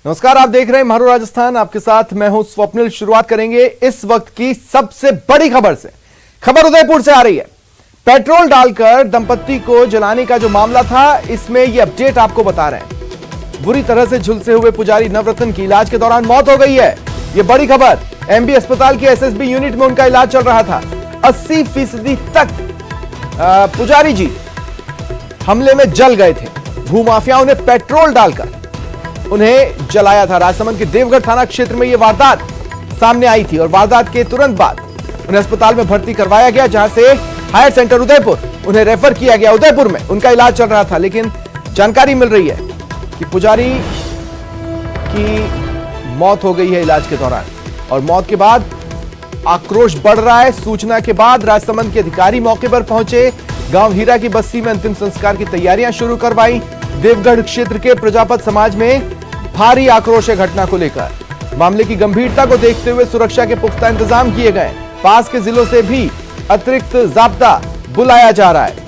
नमस्कार, आप देख रहे हैं मारू राजस्थान। आपके साथ मैं हूं स्वप्निल। शुरुआत करेंगे इस वक्त की सबसे बड़ी खबर से। खबर उदयपुर से आ रही है। पेट्रोल डालकर दंपत्ति को जलाने का जो मामला था, इसमें यह अपडेट आपको बता रहे हैं। बुरी तरह से झुलसे हुए पुजारी नवरत्न की इलाज के दौरान मौत हो गई है। यह बड़ी खबर। एमबी अस्पताल की एसएसबी यूनिट में उनका इलाज चल रहा था। 80% तक पुजारी जी हमले में जल गए थे। भूमाफियाओं ने पेट्रोल डालकर उन्हें जलाया था। राजसमंद के देवगढ़ थाना क्षेत्र में यह वारदात सामने आई थी और वारदात के तुरंत बाद उन्हें अस्पताल में भर्ती करवाया गया, जहां से हायर सेंटर उदयपुर उन्हें रेफर किया गया। उदयपुर में उनका इलाज चल रहा था, लेकिन जानकारी मिल रही है कि पुजारी की मौत हो गई है इलाज के दौरान। और मौत के बाद आक्रोश बढ़ रहा है। सूचना के बाद राजसमंद के अधिकारी मौके पर पहुंचे। गांव हीरा की बस्ती में अंतिम संस्कार की तैयारियां शुरू करवाई। देवगढ़ क्षेत्र के प्रजापत समाज में भारी आक्रोश है घटना को लेकर। मामले की गंभीरता को देखते हुए सुरक्षा के पुख्ता इंतजाम किए गए। पास के जिलों से भी अतिरिक्त जाब्ता बुलाया जा रहा है।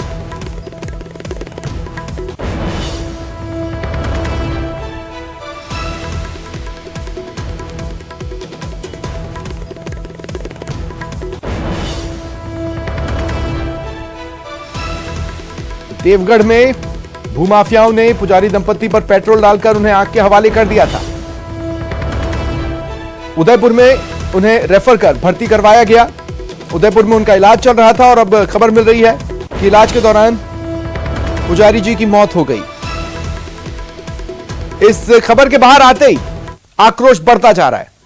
देवगढ़ में भूमाफियाओं ने पुजारी दंपत्ति पर पेट्रोल डालकर उन्हें आग के हवाले कर दिया था। उदयपुर में उन्हें रेफर कर भर्ती करवाया गया। उदयपुर में उनका इलाज चल रहा था और अब खबर मिल रही है कि इलाज के दौरान पुजारी जी की मौत हो गई। इस खबर के बाहर आते ही आक्रोश बढ़ता जा रहा है।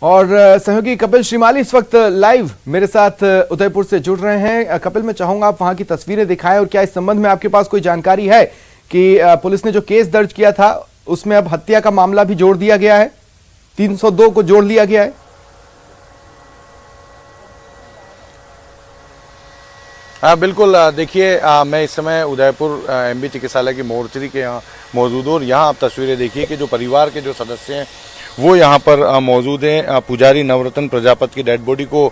और सहयोगी कपिल श्रीमाली इस वक्त लाइव मेरे साथ उदयपुर से जुड़ रहे हैं। कपिल, मैं चाहूंगा आप वहां की तस्वीरें दिखाएं और क्या इस संबंध में आपके पास कोई जानकारी है कि पुलिस ने जो केस दर्ज किया था उसमें अब हत्या का मामला भी जोड़ दिया गया है, 302 को जोड़ लिया गया है? हाँ बिल्कुल। देखिए, मैं इस समय उदयपुर एमबी चिकित्सालय की मोर्चरी के यहाँ मौजूद हूँ और यहाँ आप तस्वीरें देखिए कि जो परिवार के जो सदस्य हैं वो यहाँ पर मौजूद हैं। पुजारी नवरत्न प्रजापत की डेड बॉडी को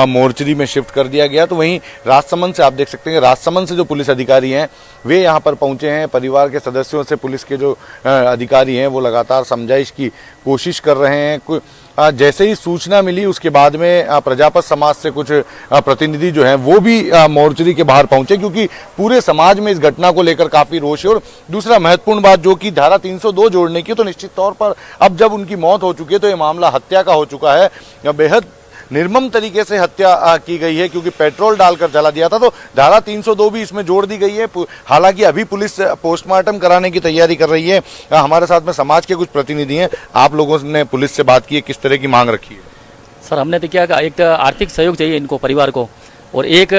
मोर्चरी में शिफ्ट कर दिया गया। तो वहीं राजसमंद से आप देख सकते हैं, राजसमंद से जो पुलिस अधिकारी हैं वे यहाँ पर पहुँचे हैं। परिवार के सदस्यों से पुलिस के जो अधिकारी हैं वो लगातार समझाइश की कोशिश कर रहे हैं। जैसे ही सूचना मिली उसके बाद में प्रजापत समाज से कुछ प्रतिनिधि जो हैं वो भी मोर्चरी के बाहर पहुंचे, क्योंकि पूरे समाज में इस घटना को लेकर काफी रोष है। और दूसरा महत्वपूर्ण बात जो कि धारा 302 जोड़ने की, तो निश्चित तौर पर अब जब उनकी मौत हो चुकी है तो ये मामला हत्या का हो चुका है। बेहद निर्मम तरीके से हत्या की गई है, क्योंकि पेट्रोल डालकर जला दिया था। तो धारा 302 भी इसमें जोड़ दी गई है। हालांकि अभी पुलिस पोस्टमार्टम कराने की तैयारी कर रही है। हमारे साथ में समाज के कुछ प्रतिनिधि हैं। आप लोगों ने पुलिस से बात की है, किस तरह की मांग रखी है? सर, हमने तो क्या कहा, एक तो आर्थिक सहयोग चाहिए इनको, परिवार को, और एक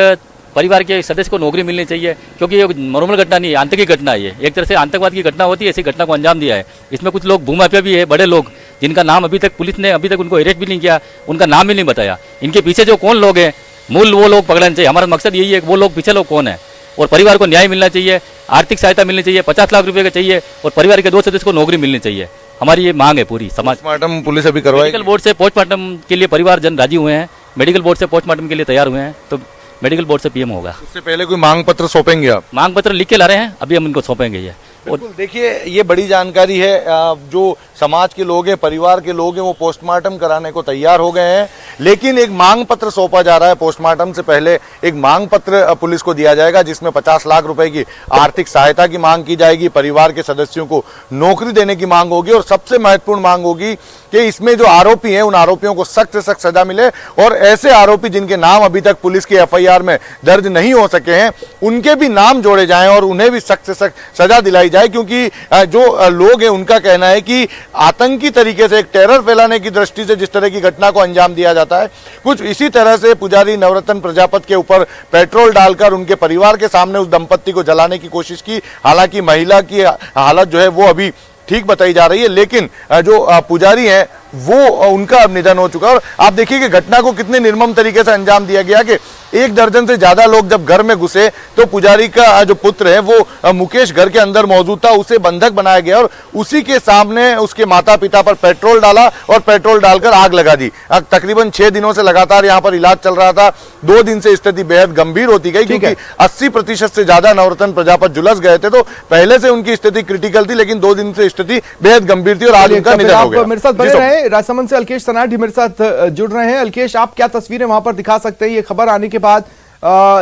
परिवार के सदस्य को नौकरी मिलनी चाहिए, क्योंकि ये नॉर्मल घटना नहीं है, आतंकी घटना है। ये एक तरह से आतंकवाद की घटना होती है, ऐसी घटना को अंजाम दिया है। इसमें कुछ लोग भूमाफिया भी है, बड़े लोग, जिनका नाम अभी तक पुलिस ने उनको अरेस्ट भी नहीं किया, उनका नाम भी नहीं बताया। इनके पीछे जो कौन लोग हैं, मूल वो लोग पकड़ने चाहिए। हमारा मकसद यही है कि वो लोग पीछे लोग कौन है, और परिवार को न्याय मिलना चाहिए, आर्थिक सहायता मिलनी चाहिए, 50 लाख रुपए का चाहिए, और परिवार के 2 सदस्य को नौकरी मिलनी चाहिए। हमारी ये मांग है पूरी समाज। पोस्टमार्टम पुलिस अभी करवाएगी। मेडिकल बोर्ड से पोस्टमार्टम के लिए परिवार जन राजी हुए हैं, मेडिकल बोर्ड से पोस्टमार्टम के लिए तैयार हुए हैं, तो मेडिकल बोर्ड से पीएम होगा। उससे पहले कोई मांग पत्र सौंपेंगे आप? मांग पत्र लिख के ला रहे हैं, अभी हम इनको सौंपेंगे। ये देखिए, ये बड़ी जानकारी है। जो समाज के लोग हैं, परिवार के लोग हैं, वो पोस्टमार्टम कराने को तैयार हो गए हैं, लेकिन एक मांग पत्र सौंपा जा रहा है। पोस्टमार्टम से पहले एक मांग पत्र पुलिस को दिया जाएगा, जिसमें 50 लाख रुपए की आर्थिक सहायता की मांग की जाएगी, परिवार के सदस्यों को नौकरी देने की मांग होगी, और सबसे महत्वपूर्ण मांग होगी कि इसमें जो आरोपी हैं उन आरोपियों को सख्त से सख्त सजा मिले, और ऐसे आरोपी जिनके नाम अभी तक पुलिस की एफआईआर में दर्ज नहीं हो सके हैं उनके भी नाम जोड़े जाएं और उन्हें भी सख्त से सख्त सजा दिलाई जाए। क्योंकि जो लोग हैं उनका कहना है कि आतंकी तरीके से, एक टेरर फैलाने की दृष्टि से जिस तरह की घटना को अंजाम दिया जाता है, कुछ इसी तरह से पुजारी नवरत्न प्रजापत के ऊपर पेट्रोल डालकर उनके परिवार के सामने उस दंपत्ति को जलाने की कोशिश की। हालांकि महिला की हालत जो है वो अभी ठीक बताई जा रही है, लेकिन जो पुजारी हैं वो उनका अब निधन हो चुका है। और आप देखिए कि घटना को कितने निर्मम तरीके से अंजाम दिया गया कि 1 दर्जन से ज्यादा लोग जब घर में घुसे तो पुजारी का जो पुत्र है वो मुकेश घर के अंदर मौजूद था, उसे बंधक बनाया गया और उसी के सामने उसके माता पिता पर पेट्रोल डाला और पेट्रोल डालकर आग लगा दी। तकरीबन 6 दिनों से लगातार यहाँ पर इलाज चल रहा था। 2 दिन से स्थिति बेहद गंभीर होती गई क्योंकि 80% से ज्यादा नवरत्न प्रजापत झुलस गए थे। तो पहले से उनकी स्थिति क्रिटिकल थी, लेकिन 2 दिन से स्थिति बेहद गंभीर थी और आज उनका निधन हो गया। मेरे साथ बने रहे, राजसमंद से अलकेश सनाठी मेरे साथ जुड़ रहे हैं। अलकेश, आप क्या तस्वीरें वहां पर दिखा सकते हैं? ये खबर आने के बाद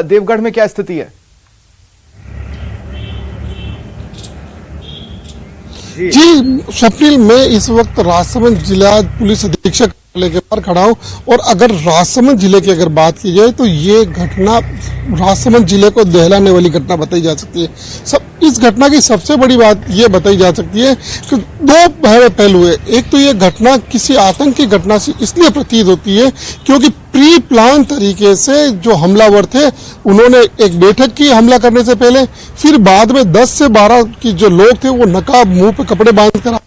देवगढ़ में क्या स्थिति है? जी स्वप्निल, मैं इस वक्त राजसमंद जिला पुलिस अधीक्षक के बाहर खड़ा हूं और अगर राजसमंद जिले की अगर बात की जाए तो ये घटना राजसमंद जिले को दहलाने वाली घटना बताई जा सकती है। इस घटना की सबसे बड़ी बात ये बताई जा सकती है कि 2 पहलू है। एक तो ये घटना किसी आतंकी घटना से इसलिए प्रतीत होती है क्योंकि प्री प्लान तरीके से जो हमलावर थे उन्होंने एक बैठक की हमला करने से पहले, फिर बाद में 10 से 12 की जो लोग थे वो नकाब मुंह पे कपड़े बांध कर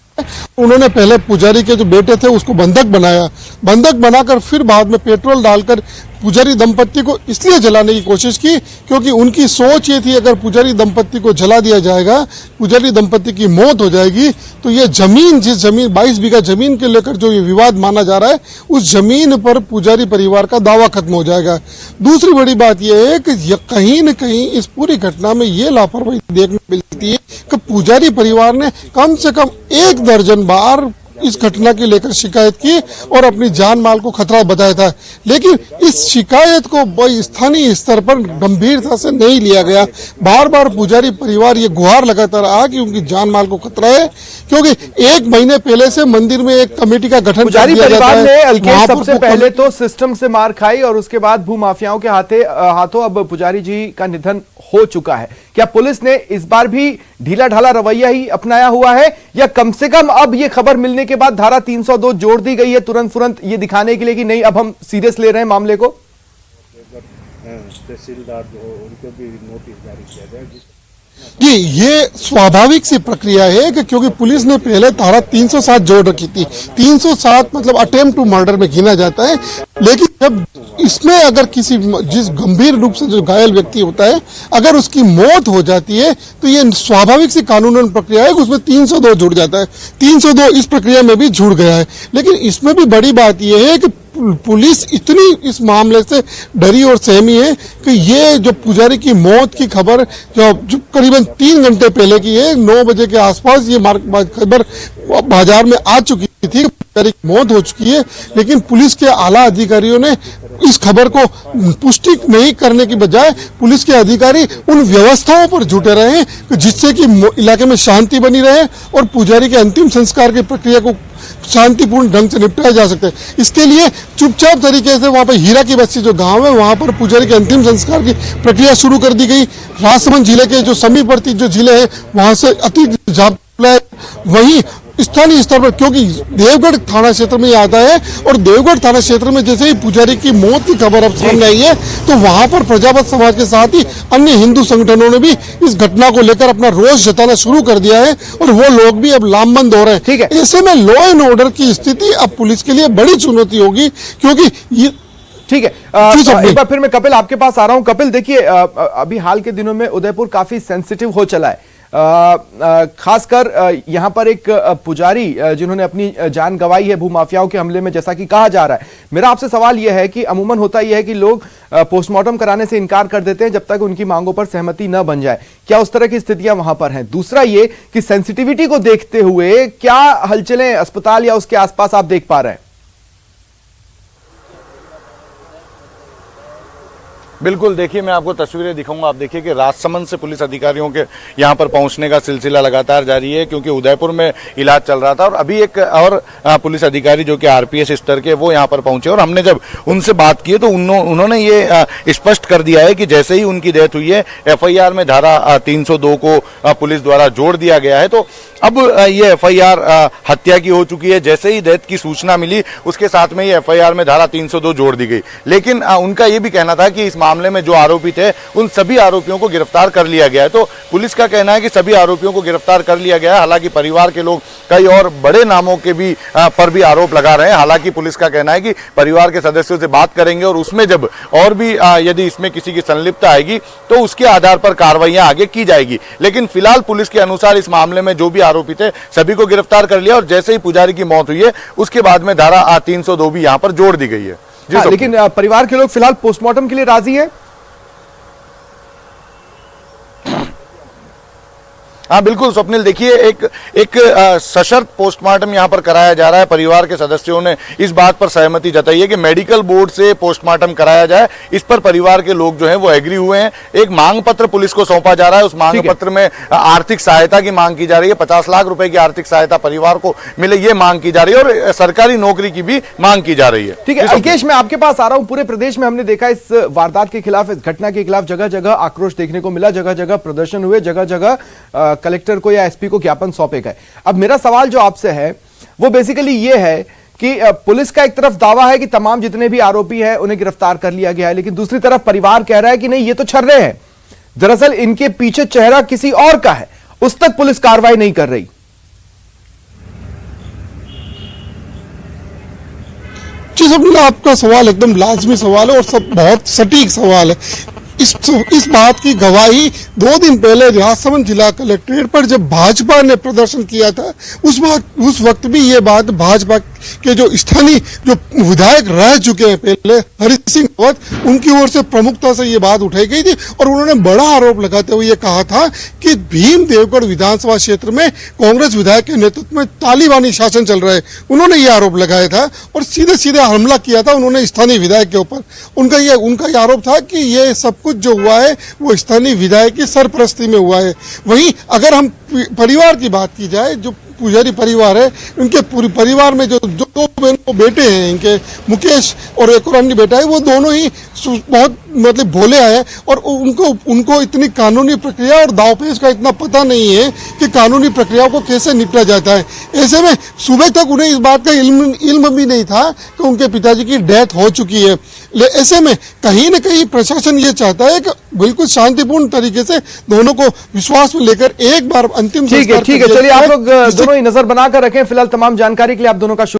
उन्होंने पहले पुजारी के जो बेटे थे उसको बंधक बनाया, बंधक बनाकर फिर बाद में पेट्रोल डालकर पुजारी दंपत्ति को इसलिए जलाने की कोशिश की क्योंकि उनकी सोच ये थी अगर पुजारी दंपत्ति को जला दिया जाएगा, पुजारी दंपत्ति की मौत हो जाएगी तो ये जमीन, जिस जमीन 22 बीघा जमीन के लेकर जो ये विवाद माना जा रहा है, उस जमीन पर पुजारी परिवार का दावा खत्म हो जाएगा। दूसरी बड़ी बात यह है कि कहीं न कहीं इस पूरी घटना में ये लापरवाही देखने मिलती है कि पुजारी परिवार ने कम से कम 1 दर्जन बार इस घटना के लेकर शिकायत की और अपनी जान माल को खतरा बताया था, लेकिन इस शिकायत को स्थानीय स्तर पर गंभीरता से नहीं लिया गया। बार बार पुजारी परिवार ये गुहार लगाता रहा कि उनकी जान माल को खतरा है क्योंकि 1 महीने पहले से मंदिर में एक कमेटी का गठन पुजारी परिवार ने अलकेश सबसे पहले तो सिस्टम से मार खाई और उसके बाद भूमाफियाओं के हाथों अब पुजारी जी का निधन हो चुका है। क्या पुलिस ने इस बार भी ढीला ढाला रवैया ही अपनाया हुआ है या कम से कम अब ये खबर मिलने के बाद धारा 302 जोड़ दी गई है तुरंत ये दिखाने के लिए कि नहीं अब हम सीरियस ले रहे हैं मामले को? तहसीलदार जो उनको भी नोटिस जारी किया जाए। जी, ये स्वाभाविक सी प्रक्रिया है कि क्योंकि पुलिस ने पहले धारा 307 जोड़ रखी थी। 307 मतलब अटेम्प्ट टू मर्डर में गिना जाता है, लेकिन जब इसमें अगर जिस गंभीर रूप से जो घायल व्यक्ति होता है अगर उसकी मौत हो जाती है तो ये स्वाभाविक सी कानूनन प्रक्रिया है कि उसमें 302 जुड़ जाता है। 302 इस प्रक्रिया में भी जुड़ गया है, लेकिन इसमें भी बड़ी बात यह है कि पुलिस इतनी इस मामले से डरी और सहमी है कि ये जो पुजारी की मौत की खबर जो करीबन 3 घंटे पहले की है, 9 बजे के आसपास ये खबर बाजार में आ चुकी थी, पुजारी की मौत हो चुकी है, लेकिन पुलिस के आला अधिकारियों ने इस खबर को पुष्टि नहीं करने की बजाय पुलिस के अधिकारी उन व्यवस्थाओं पर जुटे रहे कि जिससे कि इलाके में शांति बनी रहे और पुजारी के अंतिम संस्कार की प्रक्रिया को शांतिपूर्ण ढंग से निपटाया जा सकते हैं। इसके लिए चुपचाप तरीके से वहां पर हीरा की बस्ती जो गांव है वहां पर पुजारी के अंतिम संस्कार की प्रक्रिया शुरू कर दी गई। राजसमंद जिले के जो समीपवर्ती जो जिले हैं वहां से अति जाप्ला वहीं स्थानीय स्तर पर, क्योंकि देवगढ़ थाना क्षेत्र में आता है और देवगढ़ थाना क्षेत्र में जैसे ही पुजारी की मौत की खबर अब सामने आई है तो वहां पर प्रजापत समाज के साथ ही अन्य हिंदू संगठनों ने भी इस घटना को लेकर अपना रोष जताना शुरू कर दिया है और वो लोग भी अब लामबंद हो रहे हैं। ठीक है, ऐसे में लॉ एंड ऑर्डर की स्थिति अब पुलिस के लिए बड़ी चुनौती होगी क्योंकि ये ठीक है। एक बार फिर मैं कपिल आपके पास आ रहा हूं। कपिल, देखिए अभी हाल के दिनों में उदयपुर काफी सेंसिटिव हो चला है, खासकर यहां पर एक पुजारी जिन्होंने अपनी जान गंवाई है भूमाफियाओं के हमले में, जैसा कि कहा जा रहा है। मेरा आपसे सवाल यह है कि अमूमन होता यह है कि लोग पोस्टमार्टम कराने से इनकार कर देते हैं जब तक उनकी मांगों पर सहमति न बन जाए। क्या उस तरह की स्थितियां वहां पर हैं? दूसरा ये कि सेंसिटिविटी को देखते हुए क्या हलचलें अस्पताल या उसके आसपास आप देख पा रहे हैं? बिल्कुल, देखिए मैं आपको तस्वीरें दिखाऊंगा। आप देखिए कि राजसमंद से पुलिस अधिकारियों के यहाँ पर पहुंचने का सिलसिला लगातार जारी है क्योंकि उदयपुर में इलाज चल रहा था और अभी एक और पुलिस अधिकारी जो कि आरपीएस स्तर के वो यहाँ पर पहुंचे और हमने जब उनसे बात की तो उन्होंने ये स्पष्ट कर दिया है कि जैसे ही उनकी डेथ हुई है एफआईआर में धारा 302 को पुलिस द्वारा जोड़ दिया गया है। तो अब ये FIR हत्या की हो चुकी है। जैसे ही डेथ की सूचना मिली उसके साथ में ये FIR में धारा 302 जोड़ दी गई। लेकिन उनका ये भी कहना था कि इस मामले में जो आरोपी थे उन सभी आरोपियों को गिरफ्तार कर लिया गया है। तो पुलिस का कहना है कि सभी आरोपियों को गिरफ्तार कर लिया गया है। हालांकि परिवार के लोग कई और बड़े नामों के भी पर भी आरोप लगा रहे हैं। हालांकि पुलिस का कहना है कि परिवार के सदस्यों से बात करेंगे और उसमें जब और भी यदि इसमें किसी की संलिप्तता आएगी तो उसके आधार पर कार्रवाइयां आगे की जाएगी। लेकिन फिलहाल पुलिस के अनुसार इस मामले में जो भी आरोपी थे सभी को गिरफ्तार कर लिया और जैसे ही पुजारी की मौत हुई है उसके बाद में धारा 302 भी यहां पर जोड़ दी गई है। हाँ, लेकिन परिवार के लोग फिलहाल पोस्टमार्टम के लिए राजी है। हाँ बिल्कुल स्वप्निल, देखिए एक सशर्त पोस्टमार्टम यहां पर कराया जा रहा है। परिवार के सदस्यों ने इस बात पर सहमति जताई है कि मेडिकल बोर्ड से पोस्टमार्टम कराया जाए। इस पर परिवार के लोग जो हैं वो एग्री हुए हैं। एक मांग पत्र पुलिस को सौंपा जा रहा है। उस मांग पत्र में आर्थिक सहायता की मांग की जा रही है। 50 लाख रुपए की आर्थिक सहायता परिवार को मिले ये मांग की जा रही है और सरकारी नौकरी की भी मांग की जा रही है। ठीक है अल्केश, मैं आपके पास आ रहा हूं। पूरे प्रदेश में हमने देखा इस वारदात के खिलाफ, इस घटना के खिलाफ जगह जगह आक्रोश देखने को मिला, जगह जगह प्रदर्शन हुए, जगह जगह कलेक्टर को या SP को ज्ञापन सौंपे गए। अब मेरा सवाल जो आपसे है वो बेसिकली ये है कि पुलिस का एक तरफ दावा है कि तमाम जितने भी आरोपी हैं उन्हें गिरफ्तार कर लिया गया है, लेकिन दूसरी तरफ परिवार कह रहा है कि नहीं ये तो छर्रे हैं, दरअसल इनके पीछे चेहरा किसी और का है, उस तक पुलिस कार्रवाई नहीं कर रही। जी सब आपका सवाल एकदम लाजमी सवाल है और सब बहुत सटीक सवाल है। इस बात की गवाही 2 दिन पहले राजसमंद जिला कलेक्ट्रेट पर जब भाजपा ने प्रदर्शन किया था उस वक्त भी ये बात भाजपा के जो स्थानीय जो विधायक रह चुके हैं पहले, हरि सिंह रावत, उनकी ओर से प्रमुखता से ये बात उठाई गई थी और उन्होंने बड़ा आरोप लगाते हुए ये कहा था कि भीम देवगढ़ विधानसभा क्षेत्र में कांग्रेस विधायक के नेतृत्व में तालिबानी शासन चल रहा है। उन्होंने ये आरोप लगाया था और सीधे सीधे हमला किया था उन्होंने स्थानीय विधायक के ऊपर। उनका ये आरोप था कि ये सब कुछ जो हुआ है वो स्थानीय विधायक की सरपरस्ती में हुआ है। वहीं अगर हम परिवार की बात की जाए, जो पुजारी परिवार है, उनके पूरे परिवार में जो बेटे हैं इनके, मुकेश और एक और अन्य बेटा है, वो दोनों ही बहुत मतलब भोले हैं और उनको इतनी कानूनी प्रक्रिया और दावपेच का इतना पता नहीं है कि कानूनी प्रक्रियाओं को कैसे निपटा जाता है। ऐसे में सुबह तक उन्हें इस बात का इल्म भी नहीं था कि उनके पिताजी की डेथ हो चुकी है। ऐसे में कहीं न कहीं प्रशासन ये चाहता है कि बिल्कुल शांतिपूर्ण तरीके से दोनों को विश्वास में लेकर एक बार अंतिम ठीक है, चलिए आप लोग दोनों ही नजर बनाकर रखें। फिलहाल तमाम जानकारी के लिए आप दोनों का